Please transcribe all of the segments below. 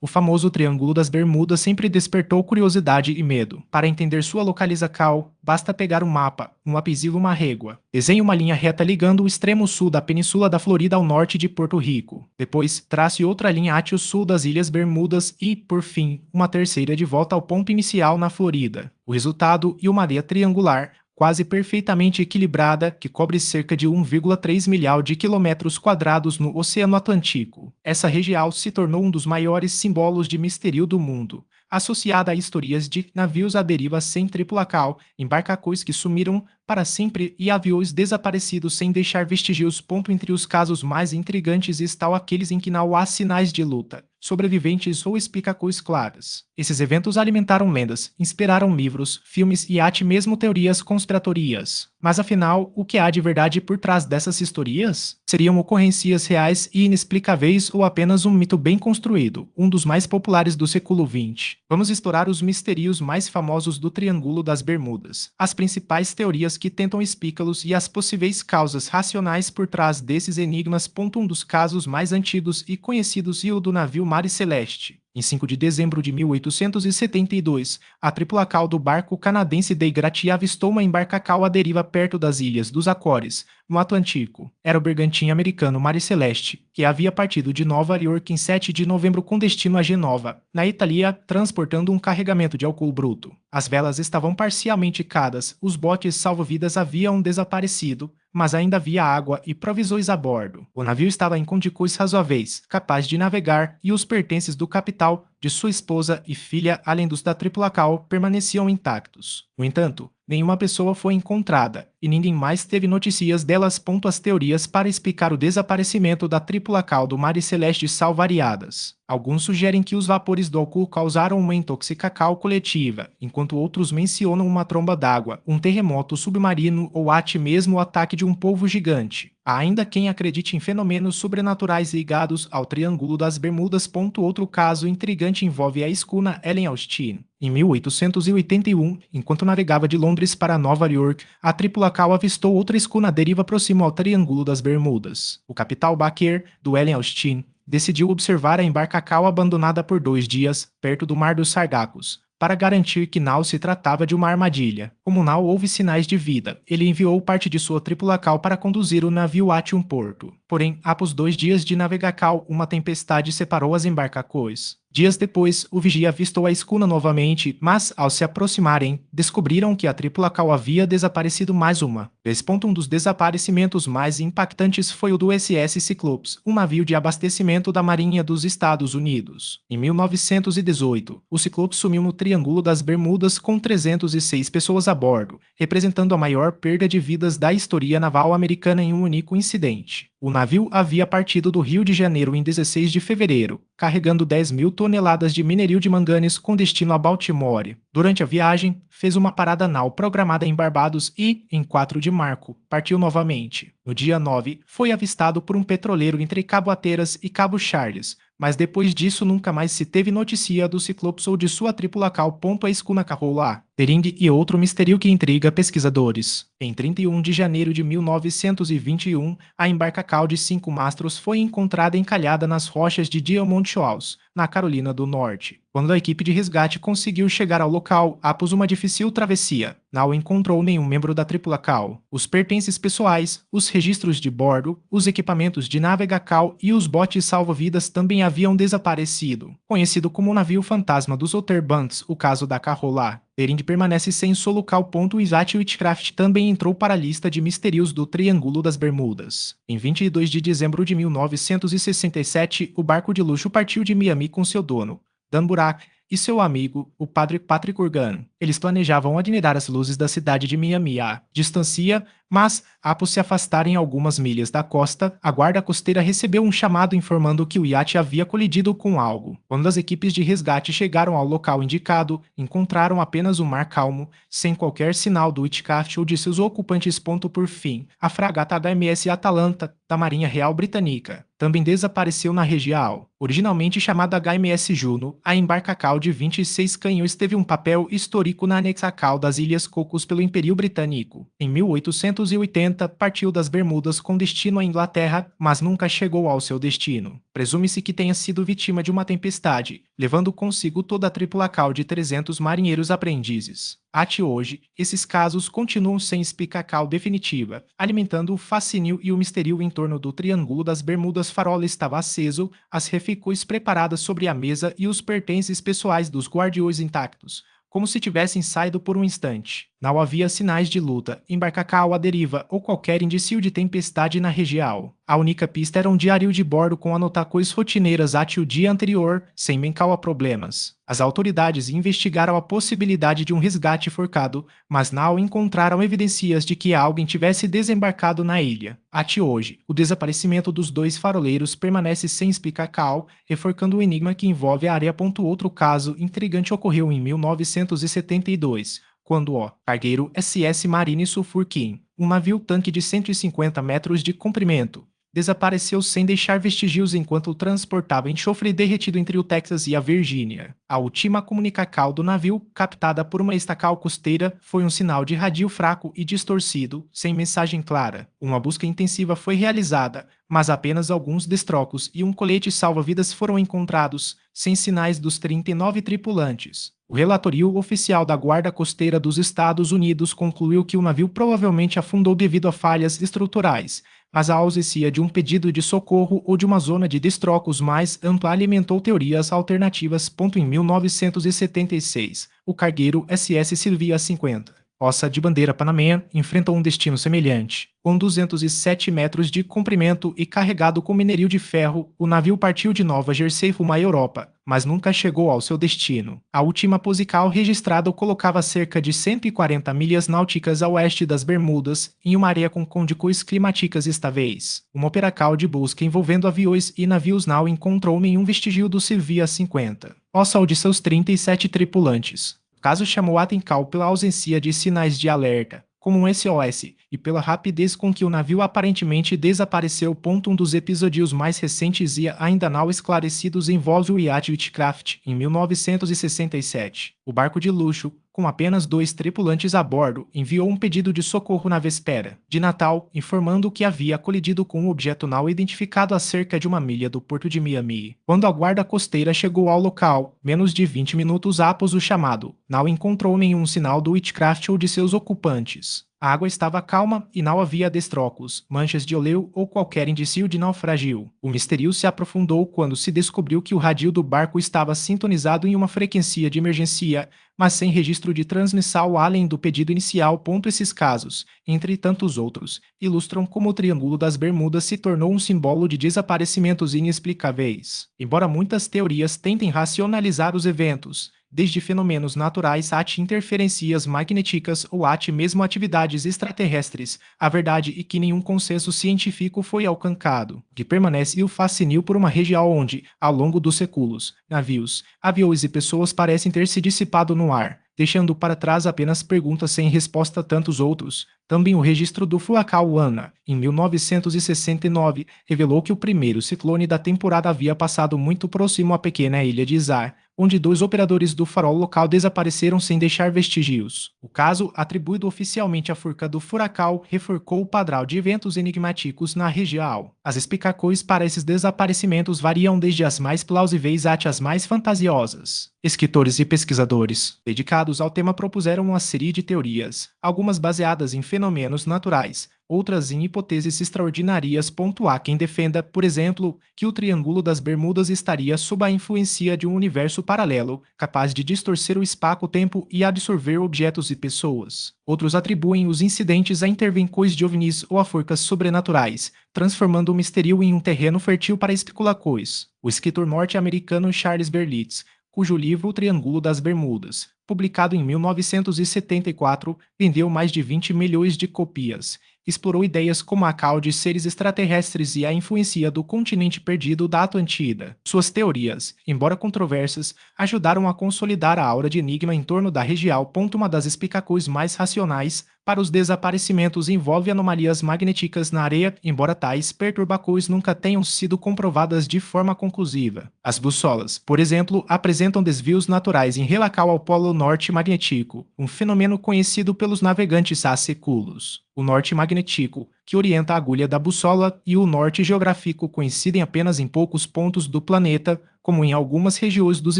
O famoso Triângulo das Bermudas sempre despertou curiosidade e medo. Para entender sua localização, basta pegar um mapa, um lápis e uma régua. Desenhe uma linha reta ligando o extremo sul da Península da Florida ao norte de Porto Rico. Depois, trace outra linha até o sul das Ilhas Bermudas e, por fim, uma terceira de volta ao ponto inicial na Florida. O resultado é uma areia triangular, quase perfeitamente equilibrada, que cobre cerca de 1,3 milhão de quilômetros quadrados no Oceano Atlântico. Essa região se tornou um dos maiores símbolos de mistério do mundo, associada a histórias de navios à deriva sem tripulação, embarcações que sumiram para sempre e aviões desaparecidos sem deixar vestígios. Entre os casos mais intrigantes estão aqueles em que não há sinais de luta, sobreviventes ou explicações claras. Esses eventos alimentaram lendas, inspiraram livros, filmes e até mesmo teorias conspiratórias. Mas afinal, o que há de verdade por trás dessas histórias? Seriam ocorrências reais e inexplicáveis ou apenas um mito bem construído, um dos mais populares do século XX? Vamos explorar os mistérios mais famosos do Triângulo das Bermudas, as principais teorias que tentam explicá-los e as possíveis causas racionais por trás desses enigmas. Um dos casos mais antigos e conhecidos é o do navio Mare Celeste. Em 5 de dezembro de 1872, a tripulação do barco canadense Dei Gratia avistou uma embarcação à deriva perto das Ilhas dos Açores, no Atlântico. Era o bergantim americano Mare Celeste, que havia partido de Nova York em 7 de novembro com destino a Genova, na Itália, transportando um carregamento de álcool bruto. As velas estavam parcialmente cadas, os botes salva-vidas haviam desaparecido, mas ainda havia água e provisões a bordo. O navio estava em condições razoáveis, capaz de navegar, e os pertences do capitão, de sua esposa e filha, além dos da tripulação, permaneciam intactos. No entanto, nenhuma pessoa foi encontrada, e ninguém mais teve notícias delas. As teorias para explicar o desaparecimento da tripulação do Mare Celeste são variadas. Alguns sugerem que os vapores do álcool causaram uma intoxicação coletiva, enquanto outros mencionam uma tromba d'água, um terremoto submarino ou até mesmo o ataque de um polvo gigante. Há ainda quem acredite em fenômenos sobrenaturais ligados ao Triângulo das Bermudas. Outro caso intrigante envolve a escuna Ellen Austin. Em 1881, enquanto navegava de Londres para Nova York, a tripulação avistou outra escuna à deriva próximo ao Triângulo das Bermudas. O capitão Baker, do Ellen Austin, decidiu observar a embarcação abandonada por 2 dias, perto do Mar dos Sargacos, para garantir que não se tratava de uma armadilha. Como não houve sinais de vida, ele enviou parte de sua tripulação para conduzir o navio até um porto. Porém, após 2 dias de navegação, uma tempestade separou as embarcações. Dias depois, o vigia avistou a escuna novamente, mas, ao se aproximarem, descobriram que a tripulação havia desaparecido mais uma vez. Um dos desaparecimentos mais impactantes foi o do SS Cyclops, um navio de abastecimento da Marinha dos Estados Unidos. Em 1918, o Cyclops sumiu no Triângulo das Bermudas com 306 pessoas a bordo, representando a maior perda de vidas da história naval americana em um único incidente. O navio havia partido do Rio de Janeiro em 16 de fevereiro, carregando 10.000 toneladas de minério de manganês com destino a Baltimore. Durante a viagem, fez uma parada anal programada em Barbados e, em 4 de março, partiu novamente. No dia 9, foi avistado por um petroleiro entre Cabo Hatteras e Cabo Charles, mas depois disso nunca mais se teve notícia do Cyclops ou de sua tripulação. A escuna Carola, Tering e outro mistério que intriga pesquisadores. Em 31 de janeiro de 1921, a embarcação de 5 mastros foi encontrada encalhada nas rochas de Diamond House, na Carolina do Norte. Quando a equipe de resgate conseguiu chegar ao local após uma difícil travessia, não encontrou nenhum membro da tripulação. Os pertences pessoais, os registros de bordo, os equipamentos de navegação e os botes salva-vidas também haviam desaparecido. Conhecido como o navio fantasma dos Outerbanks, o caso da Carola, Tering permanece sem seu local. O Isaac Witchcraft também entrou para a lista de mistérios do Triângulo das Bermudas. Em 22 de dezembro de 1967, o barco de luxo partiu de Miami com seu dono, Dan Burak, e seu amigo, o padre Patrick Organ. Eles planejavam admirar as luzes da cidade de Miami à distância, mas, após se afastarem algumas milhas da costa, a guarda costeira recebeu um chamado informando que o iate havia colidido com algo. Quando as equipes de resgate chegaram ao local indicado, encontraram apenas um mar calmo, sem qualquer sinal do Witchcraft ou de seus ocupantes. Por fim, a fragata HMS Atalanta, da Marinha Real Britânica, também desapareceu na região. Originalmente chamada HMS Juno, a embarcação de 26 canhões teve um papel histórico na anexação das Ilhas Cocos pelo Império Britânico. Em 1800 1580 partiu das Bermudas com destino à Inglaterra, mas nunca chegou ao seu destino. Presume-se que tenha sido vítima de uma tempestade, levando consigo toda a tripulação de 300 marinheiros aprendizes. Até hoje, esses casos continuam sem explicação definitiva, alimentando o fascínio e o mistério em torno do Triângulo das Bermudas. Farol estava aceso, as refeições preparadas sobre a mesa e os pertences pessoais dos guardiões intactos, como se tivessem saído por um instante. Não havia sinais de luta, embarcação à deriva ou qualquer indício de tempestade na região. A única pista era um diário de bordo com anotações rotineiras até o dia anterior, sem menção a problemas. As autoridades investigaram a possibilidade de um resgate forçado, mas não encontraram evidências de que alguém tivesse desembarcado na ilha. Até hoje, o desaparecimento dos dois faroleiros permanece sem explicação, reforçando o enigma que envolve a área. Outro caso intrigante ocorreu em 1972, quando o cargueiro SS Marine Sulphur-King, um navio-tanque de 150 metros de comprimento, desapareceu sem deixar vestígios enquanto transportava enxofre derretido entre o Texas e a Virgínia. A última comunicação do navio, captada por uma estacal costeira, foi um sinal de rádio fraco e distorcido, sem mensagem clara. Uma busca intensiva foi realizada, mas apenas alguns destroços e um colete salva-vidas foram encontrados, sem sinais dos 39 tripulantes. O relatório oficial da Guarda Costeira dos Estados Unidos concluiu que o navio provavelmente afundou devido a falhas estruturais, mas a ausência de um pedido de socorro ou de uma zona de destroços mais ampla alimentou teorias alternativas. Em 1976, o cargueiro SS Silvia 50, Ossa de bandeira panamenha, enfrentou um destino semelhante. Com 207 metros de comprimento e carregado com minério de ferro, o navio partiu de Nova Jersey rumo à Europa, mas nunca chegou ao seu destino. A última posição registrada o colocava cerca de 140 milhas náuticas a oeste das Bermudas, em uma área com condições climáticas estáveis. Uma operação de busca envolvendo aviões e navios não encontrou nenhum vestígio do Silvia 50, Ossa ou de seus 37 tripulantes. O caso chamou a atenção pela ausência de sinais de alerta, como um SOS, e pela rapidez com que o navio aparentemente desapareceu. Um dos episódios mais recentes e ainda não esclarecidos envolve o iate Whitcraft, em 1967. O barco de luxo, com apenas 2 tripulantes a bordo, enviou um pedido de socorro na véspera de Natal, informando que havia colidido com um objeto não identificado a cerca de 1 milha do porto de Miami. Quando a guarda costeira chegou ao local, menos de 20 minutos após o chamado, não encontrou nenhum sinal do Whitcraft ou de seus ocupantes. A água estava calma e não havia destroços, manchas de óleo ou qualquer indício de naufrágio. O mistério se aprofundou quando se descobriu que o rádio do barco estava sintonizado em uma frequência de emergência, mas sem registro de transmissão além do pedido inicial. Esses casos, entre tantos outros, ilustram como o Triângulo das Bermudas se tornou um símbolo de desaparecimentos inexplicáveis. Embora muitas teorias tentem racionalizar os eventos, desde fenômenos naturais até interferências magnéticas ou até mesmo atividades extraterrestres, a verdade é que nenhum consenso científico foi alcançado. O que permanece é o fascínio por uma região onde, ao longo dos séculos, navios, aviões e pessoas parecem ter se dissipado no ar, deixando para trás apenas perguntas sem resposta. Tantos outros. Também o registro do furacão Ana, em 1969, revelou que o primeiro ciclone da temporada havia passado muito próximo à pequena ilha de Isar, onde 2 operadores do farol local desapareceram sem deixar vestígios. O caso, atribuído oficialmente à forca do furacão, reforçou o padrão de eventos enigmáticos na região. As explicações para esses desaparecimentos variam desde as mais plausíveis até as mais fantasiosas. Escritores e pesquisadores dedicados ao tema propuseram uma série de teorias, algumas baseadas em fenômenos naturais, outras em hipóteses extraordinárias. Há quem defenda, por exemplo, que o Triângulo das Bermudas estaria sob a influência de um universo paralelo, capaz de distorcer o espaço-tempo e absorver objetos e pessoas. Outros atribuem os incidentes a intervenções de ovnis ou a forças sobrenaturais, transformando o mistério em um terreno fértil para especulações. O escritor norte-americano Charles Berlitz, cujo livro O Triângulo das Bermudas, publicado em 1974, vendeu mais de 20 milhões de cópias. Explorou ideias como a cauda de seres extraterrestres e a influência do continente perdido da Atlântida. Suas teorias, embora controversas, ajudaram a consolidar a aura de enigma em torno da região. Uma das explicações mais racionais para os desaparecimentos envolve anomalias magnéticas na areia, embora tais perturbações nunca tenham sido comprovadas de forma conclusiva. As bussolas, por exemplo, apresentam desvios naturais em relação ao polo norte magnético, um fenômeno conhecido pelos navegantes há séculos. O norte magnético, que orienta a agulha da bussola, e o norte geográfico coincidem apenas em poucos pontos do planeta, como em algumas regiões dos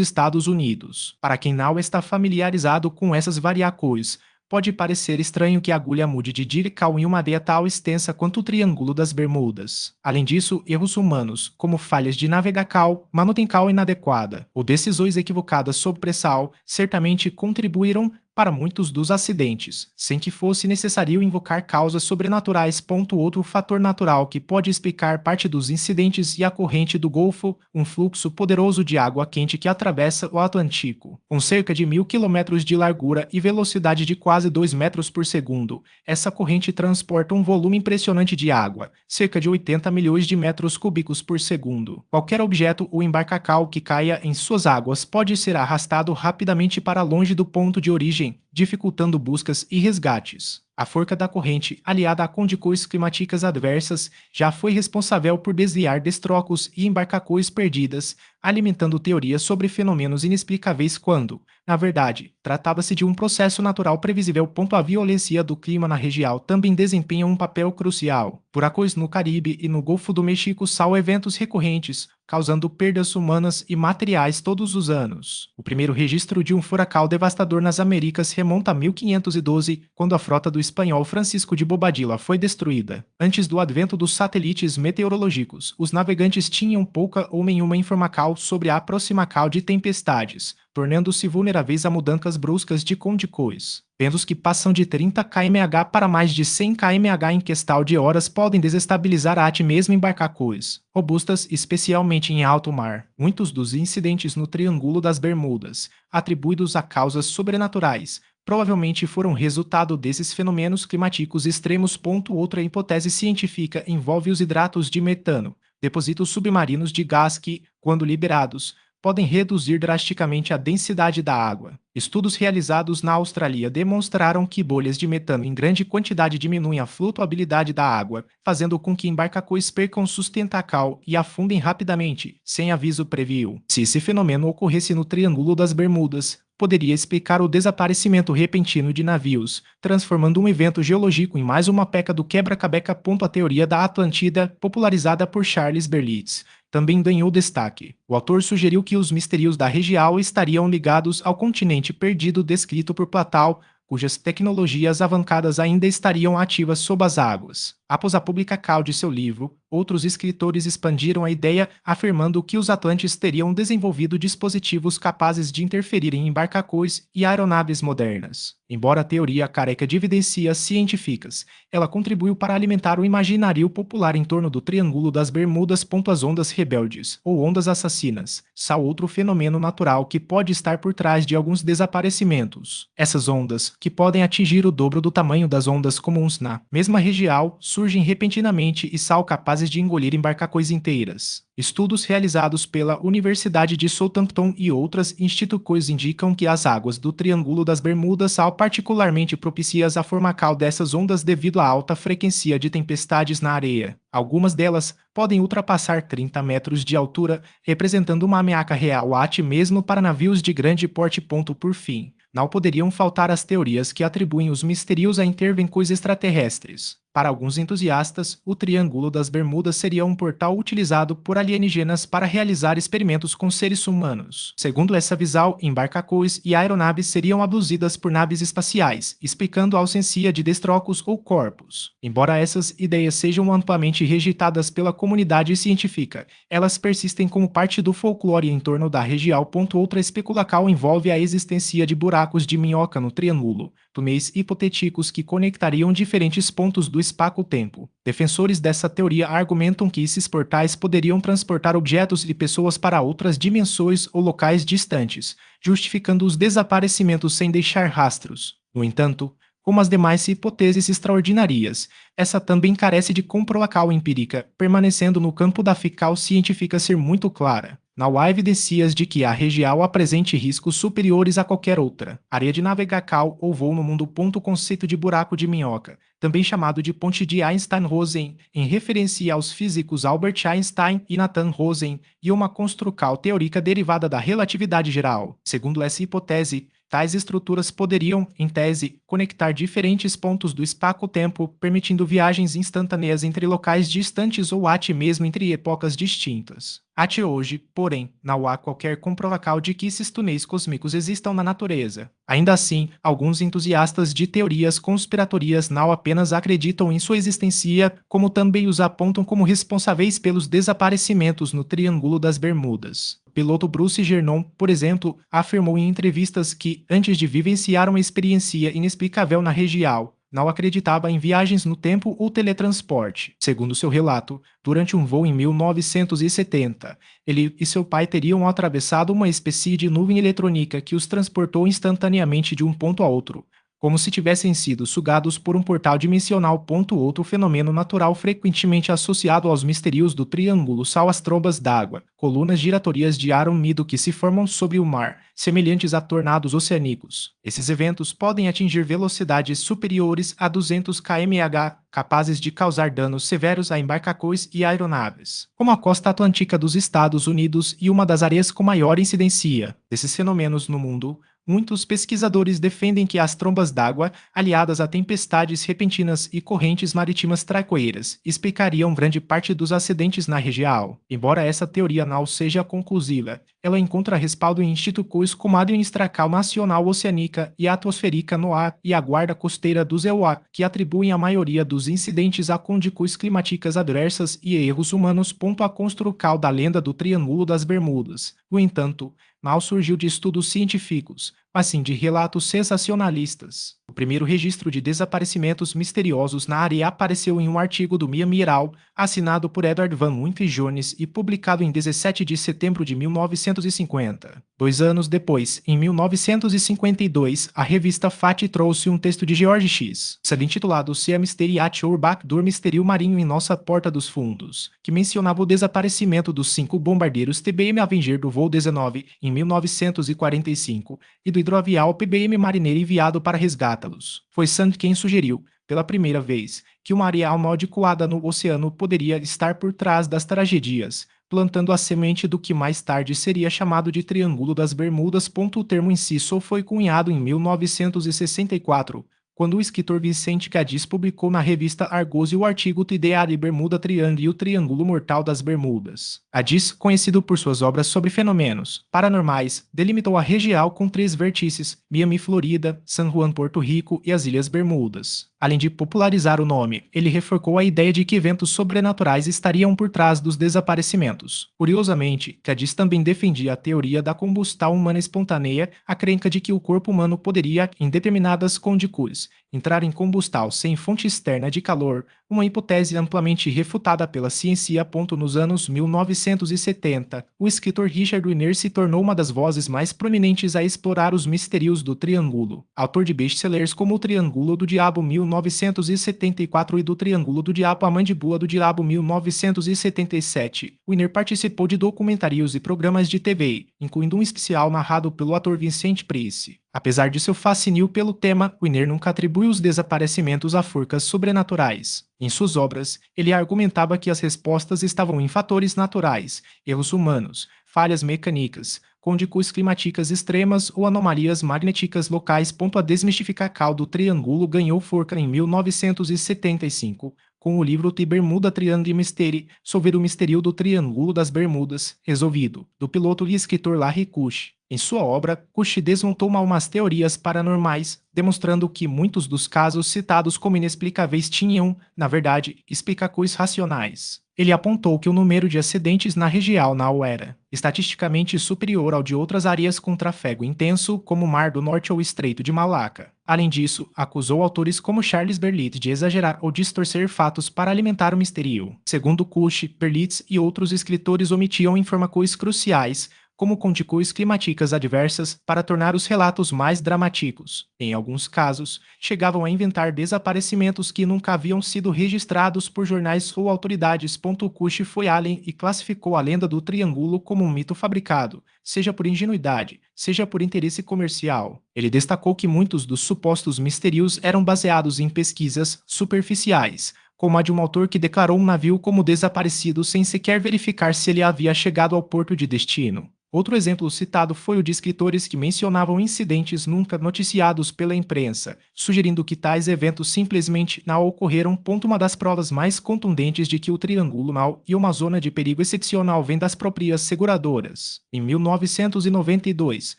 Estados Unidos. Para quem não está familiarizado com essas variações, pode parecer estranho que a agulha mude de direção em uma área tão extensa quanto o Triângulo das Bermudas. Além disso, erros humanos, como falhas de navegação, manutenção inadequada ou decisões equivocadas sob pressão, certamente contribuíram para muitos dos acidentes, sem que fosse necessário invocar causas sobrenaturais. Outro fator natural que pode explicar parte dos incidentes é a corrente do Golfo, um fluxo poderoso de água quente que atravessa o Atlântico. Com cerca de 1.000 quilômetros de largura e velocidade de quase 2 metros por segundo, essa corrente transporta um volume impressionante de água, cerca de 80 milhões de metros cúbicos por segundo. Qualquer objeto ou embarcação que caia em suas águas pode ser arrastado rapidamente para longe do ponto de origem, dificultando buscas e resgates. A força da corrente, aliada a condições climáticas adversas, já foi responsável por desviar destrocos e embarcações perdidas, alimentando teorias sobre fenômenos inexplicáveis quando, na verdade, tratava-se de um processo natural previsível. A violência do clima na região também desempenha um papel crucial. Furacões no Caribe e no Golfo do México são eventos recorrentes, causando perdas humanas e materiais todos os anos. O primeiro registro de um furacão devastador nas Américas remonta a 1512, quando a frota do espanhol Francisco de Bobadilla foi destruída. Antes do advento dos satélites meteorológicos, os navegantes tinham pouca ou nenhuma informação sobre a aproximação de tempestades, tornando-se vulneráveis a mudanças bruscas de condições. Ventos que passam de 30 km/h para mais de 100 km/h em questão de horas podem desestabilizar até mesmo embarcações robustas, especialmente em alto mar. Muitos dos incidentes no Triângulo das Bermudas, atribuídos a causas sobrenaturais, provavelmente foram resultado desses fenômenos climáticos extremos. Outra hipótese científica envolve os hidratos de metano, depósitos submarinos de gás que, quando liberados, podem reduzir drasticamente a densidade da água. Estudos realizados na Austrália demonstraram que bolhas de metano em grande quantidade diminuem a flutuabilidade da água, fazendo com que embarcações percam sustentação e afundem rapidamente, sem aviso prévio. Se esse fenômeno ocorresse no Triângulo das Bermudas, poderia explicar o desaparecimento repentino de navios, transformando um evento geológico em mais uma peça do quebra-cabeça. A teoria da Atlântida, popularizada por Charles Berlitz, também ganhou destaque. O autor sugeriu que os mistérios da região estariam ligados ao continente perdido descrito por Platão, cujas tecnologias avançadas ainda estariam ativas sob as águas. Após a publicação de seu livro, outros escritores expandiram a ideia, afirmando que os atlantes teriam desenvolvido dispositivos capazes de interferir em embarcações e aeronaves modernas. Embora a teoria careca de evidências científicas, ela contribuiu para alimentar o imaginário popular em torno do Triângulo das Bermudas. As ondas rebeldes, ou ondas assassinas, são outro fenômeno natural que pode estar por trás de alguns desaparecimentos. Essas ondas, que podem atingir o dobro do tamanho das ondas comuns na mesma região, surgem repentinamente e são capazes de engolir embarcações inteiras. Estudos realizados pela Universidade de Southampton e outras instituições indicam que as águas do Triângulo das Bermudas são particularmente propícias à formação dessas ondas devido à alta frequência de tempestades na areia. Algumas delas podem ultrapassar 30 metros de altura, representando uma ameaça real até mesmo para navios de grande porte. Por fim, não poderiam faltar as teorias que atribuem os mistérios a intervenções extraterrestres. Para alguns entusiastas, o Triângulo das Bermudas seria um portal utilizado por alienígenas para realizar experimentos com seres humanos. Segundo essa visão, embarcações e aeronaves seriam abduzidas por naves espaciais, explicando a ausência de destrocos ou corpos. Embora essas ideias sejam amplamente rejeitadas pela comunidade científica, elas persistem como parte do folclore em torno da região. Outra especulação envolve a existência de buracos de minhoca no Triângulo, túneis hipotéticos que conectariam diferentes pontos do espaço-tempo. Defensores dessa teoria argumentam que esses portais poderiam transportar objetos e pessoas para outras dimensões ou locais distantes, justificando os desaparecimentos sem deixar rastros. No entanto, como as demais hipóteses extraordinárias, essa também carece de comprovação empírica, permanecendo no campo da ficção científica ser muito clara. Não há evidências de que a região apresente riscos superiores a qualquer outra. Área de navegação ou voo no mundo. Conceito de buraco de minhoca, também chamado de ponte de Einstein-Rosen, em referência aos físicos Albert Einstein e Nathan Rosen, e uma construção teórica derivada da relatividade geral. Segundo essa hipótese, tais estruturas poderiam, em tese, conectar diferentes pontos do espaço-tempo, permitindo viagens instantâneas entre locais distantes ou até mesmo entre épocas distintas. Até hoje, porém, não há qualquer comprovação de que esses túneis cósmicos existam na natureza. Ainda assim, alguns entusiastas de teorias conspiratórias não apenas acreditam em sua existência, como também os apontam como responsáveis pelos desaparecimentos no Triângulo das Bermudas. O piloto Bruce Gernon, por exemplo, afirmou em entrevistas que, antes de vivenciar uma experiência inexplicável na região, não acreditava em viagens no tempo ou teletransporte. Segundo seu relato, durante um voo em 1970, ele e seu pai teriam atravessado uma espécie de nuvem eletrônica que os transportou instantaneamente de um ponto a outro, como se tivessem sido sugados por um portal dimensional. Outro fenômeno natural frequentemente associado aos mistérios do Triângulo são as trombas d'água, colunas giratórias de ar úmido que se formam sobre o mar, semelhantes a tornados oceânicos. Esses eventos podem atingir velocidades superiores a 200 km/h, capazes de causar danos severos a embarcações e aeronaves, como a costa atlântica dos Estados Unidos e uma das áreas com maior incidência desses fenômenos no mundo. Muitos pesquisadores defendem que as trombas d'água, aliadas a tempestades repentinas e correntes marítimas traiçoeiras, explicariam grande parte dos acidentes na região. Embora essa teoria não seja conclusiva, ela encontra respaldo em institutos como a Administração Nacional Oceânica e Atmosférica NOAA e a Guarda Costeira do EUA, que atribuem a maioria dos incidentes a condições climáticas adversas e erros humanos. A construção da lenda do Triângulo das Bermudas, no entanto, não surgiu de estudos científicos, mas sim de relatos sensacionalistas. O primeiro registro de desaparecimentos misteriosos na área apareceu em um artigo do Miami Herald, assinado por Edward Van Wynne Jones e publicado em 17 de setembro de 1950. 2 anos depois, em 1952, a revista Fat trouxe um texto de George X, intitulado Se a Mystery at Our Back Door, Mistério Marinho em Nossa Porta dos Fundos, que mencionava o desaparecimento dos 5 bombardeiros TBM Avenger do voo 19 em 1945 e do hidroavião PBM Marineira enviado para resgatá-los. Foi Sand quem sugeriu, pela primeira vez, que uma área amaldiçoada no oceano poderia estar por trás das tragédias, plantando a semente do que mais tarde seria chamado de Triângulo das Bermudas. O termo em si só foi cunhado em 1964, quando o escritor Vicente Cadiz publicou na revista Argos o artigo Idea de Bermuda Triangle e o Triângulo Mortal das Bermudas. Cadiz, conhecido por suas obras sobre fenômenos paranormais, delimitou a região com 3 vértices: Miami, Florida, San Juan, Porto Rico e as Ilhas Bermudas. Além de popularizar o nome, ele reforçou a ideia de que eventos sobrenaturais estariam por trás dos desaparecimentos. Curiosamente, Cadiz também defendia a teoria da combustão humana espontânea, a crença de que o corpo humano poderia, em determinadas condições, entrar em combustão sem fonte externa de calor, uma hipótese amplamente refutada pela ciência. Nos anos 1970, o escritor Richard Wiener se tornou uma das vozes mais prominentes a explorar os mistérios do Triângulo. Autor de best-sellers como O Triângulo do Diabo 1974 e do Triângulo do Diabo, A Mandíbula do Diabo 1977, Wiener participou de documentários e programas de TV, incluindo um especial narrado pelo ator Vincent Price. Apesar de seu fascínio pelo tema, Wiener nunca atribui os desaparecimentos a forças sobrenaturais. Em suas obras, ele argumentava que as respostas estavam em fatores naturais, erros humanos, falhas mecânicas, condições climáticas extremas ou anomalias magnéticas locais. A desmistificação do Triângulo ganhou força em 1975, com o livro The Bermuda Triangle Mystery, sobre o mistério do Triângulo das Bermudas, resolvido, do piloto e escritor Larry Kush. Em sua obra, Kush desmontou umas teorias paranormais, demonstrando que muitos dos casos citados como inexplicáveis tinham, na verdade, explicações racionais. Ele apontou que o número de acidentes na região não era estatisticamente superior ao de outras áreas com tráfego intenso, como o Mar do Norte ou o Estreito de Malaca. Além disso, acusou autores como Charles Berlitz de exagerar ou distorcer fatos para alimentar o mistério. Segundo Kush, Berlitz e outros escritores omitiam informações cruciais, como condições climáticas adversas, para tornar os relatos mais dramáticos. Em alguns casos, chegavam a inventar desaparecimentos que nunca haviam sido registrados por jornais ou autoridades. Kush foi além e classificou a lenda do triângulo como um mito fabricado, seja por ingenuidade, seja por interesse comercial. Ele destacou que muitos dos supostos mistérios eram baseados em pesquisas superficiais, como a de um autor que declarou um navio como desaparecido sem sequer verificar se ele havia chegado ao porto de destino. Outro exemplo citado foi o de escritores que mencionavam incidentes nunca noticiados pela imprensa, sugerindo que tais eventos simplesmente não ocorreram. Uma das provas mais contundentes de que o Triângulo Mal e uma zona de perigo excepcional vem das próprias seguradoras. Em 1992,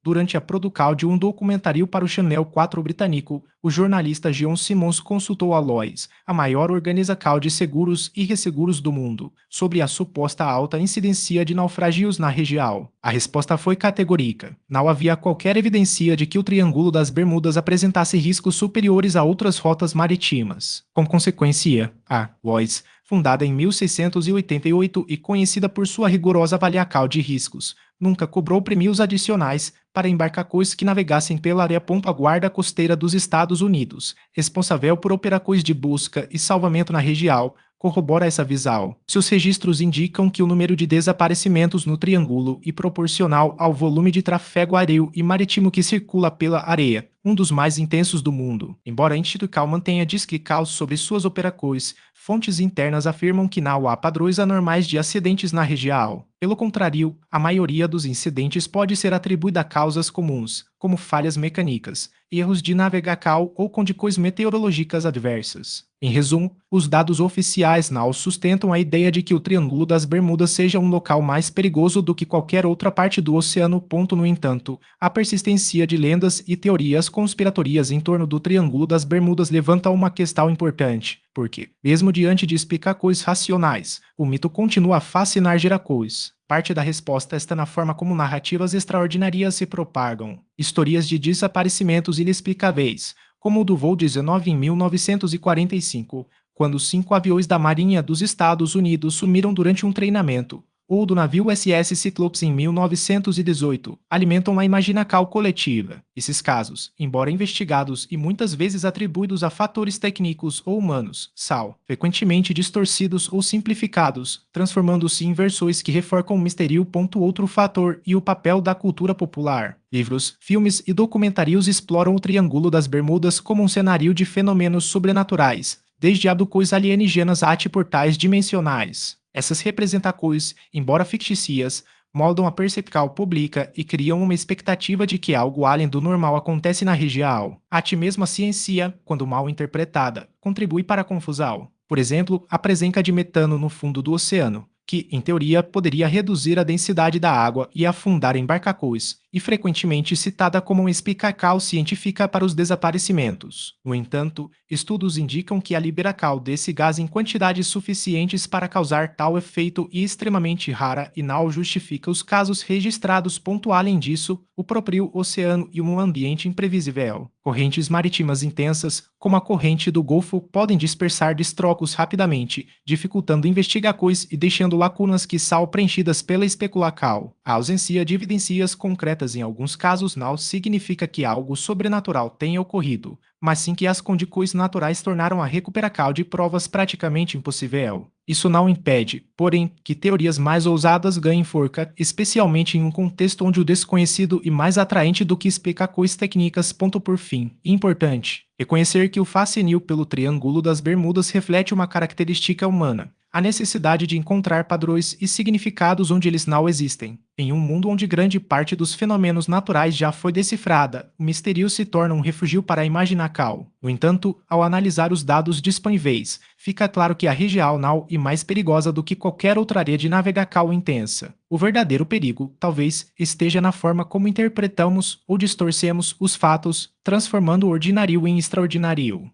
durante a produção de um documentário para o Channel 4 britânico, o jornalista John Simmons consultou a Lloyds, a maior organização de seguros e resseguros do mundo, sobre a suposta alta incidência de naufrágios na região. A resposta foi categórica. Não havia qualquer evidência de que o Triângulo das Bermudas apresentasse riscos superiores a outras rotas marítimas. Com consequência, a Lloyds, fundada em 1688 e conhecida por sua rigorosa avaliação de riscos, nunca cobrou prêmios adicionais para embarcações que navegassem pela área. A Guarda Costeira dos Estados Unidos, responsável por operações de busca e salvamento na região, corrobora essa visão. Seus registros indicam que o número de desaparecimentos no Triângulo é proporcional ao volume de tráfego aéreo e marítimo que circula pela areia, um dos mais intensos do mundo. Embora a instituição mantenha descricaus sobre suas operações, fontes internas afirmam que não há padrões anormais de acidentes na região. Pelo contrário, a maioria dos incidentes pode ser atribuída a causas comuns, como falhas mecânicas, erros de navegação ou condições meteorológicas adversas. Em resumo, os dados oficiais não sustentam a ideia de que o Triângulo das Bermudas seja um local mais perigoso do que qualquer outra parte do oceano. No entanto, a persistência de lendas e teorias conspiratórias em torno do Triângulo das Bermudas levanta uma questão importante, porque, mesmo diante de explicações racionais, o mito continua a fascinar gerações. Parte da resposta está na forma como narrativas extraordinárias se propagam. Histórias de desaparecimentos inexplicáveis, como o do voo 19 em 1945, quando 5 aviões da Marinha dos Estados Unidos sumiram durante um treinamento, ou do navio SS Cyclops em 1918, alimentam a imaginação coletiva. Esses casos, embora investigados e muitas vezes atribuídos a fatores técnicos ou humanos, são frequentemente distorcidos ou simplificados, transformando-se em versões que reforçam o mistério. Outro fator e o papel da cultura popular. Livros, filmes e documentários exploram o Triângulo das Bermudas como um cenário de fenômenos sobrenaturais, desde abduções alienígenas a portais dimensionais. Essas representações, embora fictícias, moldam a percepção pública e criam uma expectativa de que algo além do normal acontece na região. Até mesmo a ciência, quando mal interpretada, contribui para a confusão. Por exemplo, a presença de metano no fundo do oceano, que, em teoria, poderia reduzir a densidade da água e afundar embarcações, e frequentemente citada como uma explicação científica para os desaparecimentos. No entanto, estudos indicam que a liberação desse gás em quantidades suficientes para causar tal efeito é extremamente rara e não justifica os casos registrados. Além disso, o próprio oceano e um ambiente imprevisível. Correntes marítimas intensas, como a corrente do Golfo, podem dispersar destrocos rapidamente, dificultando investigações e deixando lacunas que são preenchidas pela especulação. A ausência de evidências concretas em alguns casos não significa que algo sobrenatural tenha ocorrido, mas sim que as condições naturais tornaram a recuperação de provas praticamente impossível. Isso não impede, porém, que teorias mais ousadas ganhem força, especialmente em um contexto onde o desconhecido é mais atraente do que explicações técnicas. Por fim, importante reconhecer que o fascínio pelo Triângulo das Bermudas reflete uma característica humana: a necessidade de encontrar padrões e significados onde eles não existem. Em um mundo onde grande parte dos fenômenos naturais já foi decifrada, o mistério se torna um refúgio para a imaginação. No entanto, ao analisar os dados disponíveis, fica claro que a região não é mais perigosa do que qualquer outra área de navegação intensa. O verdadeiro perigo, talvez, esteja na forma como interpretamos ou distorcemos os fatos, transformando o ordinário em extraordinário.